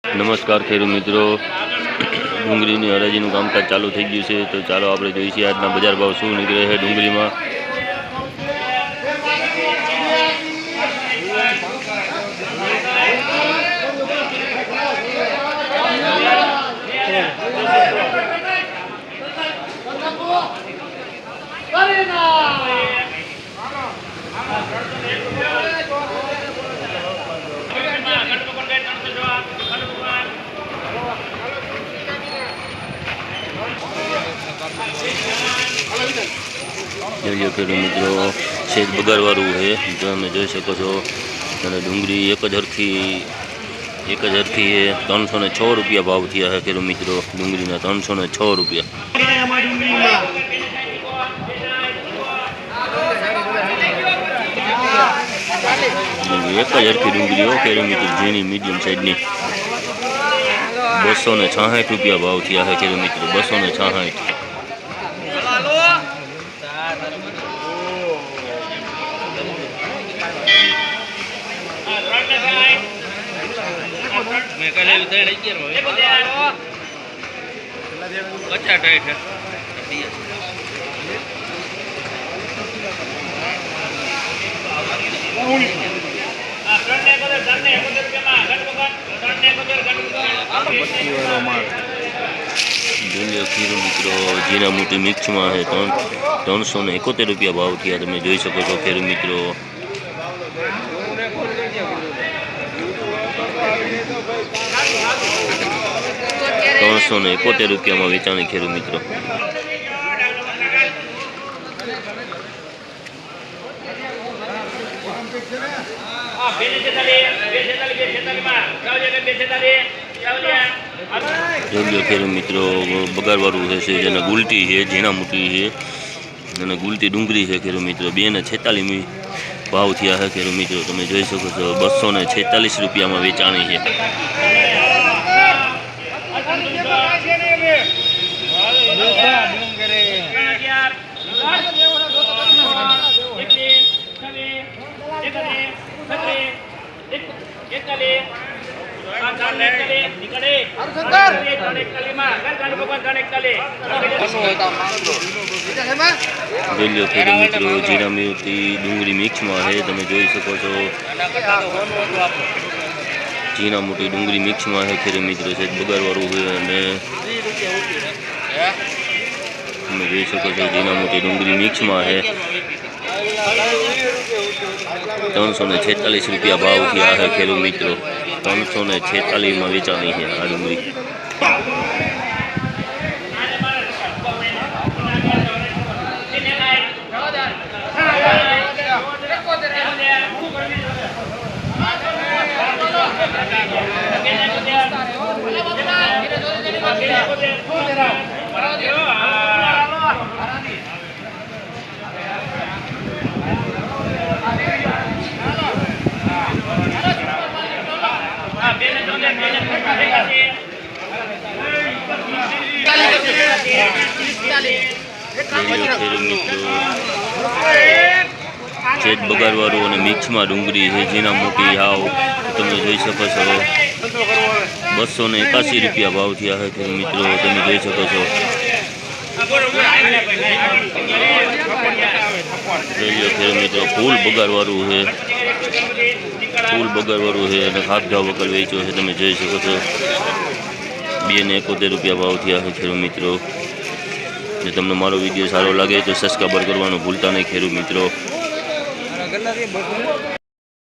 નમસ્કાર ખેડૂત મિત્રો, ડુંગળીની હરાજીનું કામકાજ ચાલુ થઈ ગયું છે. તો ચાલો આપણે જોઈશું આજના બજાર ભાવ શું નીકળે છે ડુંગળીમાં. જોઈ લો ખેડૂત મિત્રો, છેદ બગાડવાળું છે, તમે જોઈ શકો છો. અને ડુંગળી એક જ હરખી 306 રૂપિયા ભાવ થયા છે ખેડૂત મિત્રો. ડુંગળીના 306 રૂપિયા. એક જ હરખી ડુંગળીઓ ખેડૂત મિત્રો, ઝીણી મીડિયમ સાઈઝની 266 રૂપિયા ભાવ થયા છે ખેડૂત મિત્રો. 266. ખીરું મિત્રો જીરા મોટી મિક્સમાં છે 371 રૂપિયા ભાવ થયા. તમે જોઈ શકો છો ખેડૂત મિત્રો. ₹371 વેચાણી ખેડૂત મિત્રો. જોઈ ખેડૂત મિત્રો, બગાડવાળું છે જેને ગુલટી છે, ઝીણા મોટી છે અને ગુલટી ડુંગળી છે ખેડૂત મિત્રો. 246 ભાવ થયા છે ખેડૂત મિત્રો. તમે જોઈ શકો છો 246 રૂપિયામાં વેચાણી છે. જોઈ લો ખેડૂત મિત્રો, જીરા મિર્ચી ડુંગળી મિક્સમાં છે. તમે જોઈ શકો છો ઝીણા મોટી ડુંગળી મિક્સમાં છે ખેડૂત મિત્રો. છે બગાડવાળું છે અને તમે જોઈ શકો છો ઝીણા મોટી ડુંગળી મિક્સમાં છે. 346 રૂપિયા ભાવ થયા છે ખેડૂત મિત્રો. 346 વેચાણી છે આ ડુંગળી. છેદ બગાડવાળું અને મિક્સમાં ડુંગળી છે ઝીણા મોટી હાવ. તમે જોઈ શકો છો 281 રૂપિયા ભાવ થયા છે મિત્રો. તમે જોઈ શકો છો. મિત્રો ફૂલ બગાડવાળું છે, અને હાથ ઘા વગર વેચ્યો છે. તમે જોઈ શકો છો 271 રૂપિયા ભાવ થયા છે ખેડૂત મિત્રો. જો તમને મારો વિડીયો સારો લાગે તો સબસ્ક્રાઇબ કરવાનું ભૂલતા નહીં ખેડૂત મિત્રો.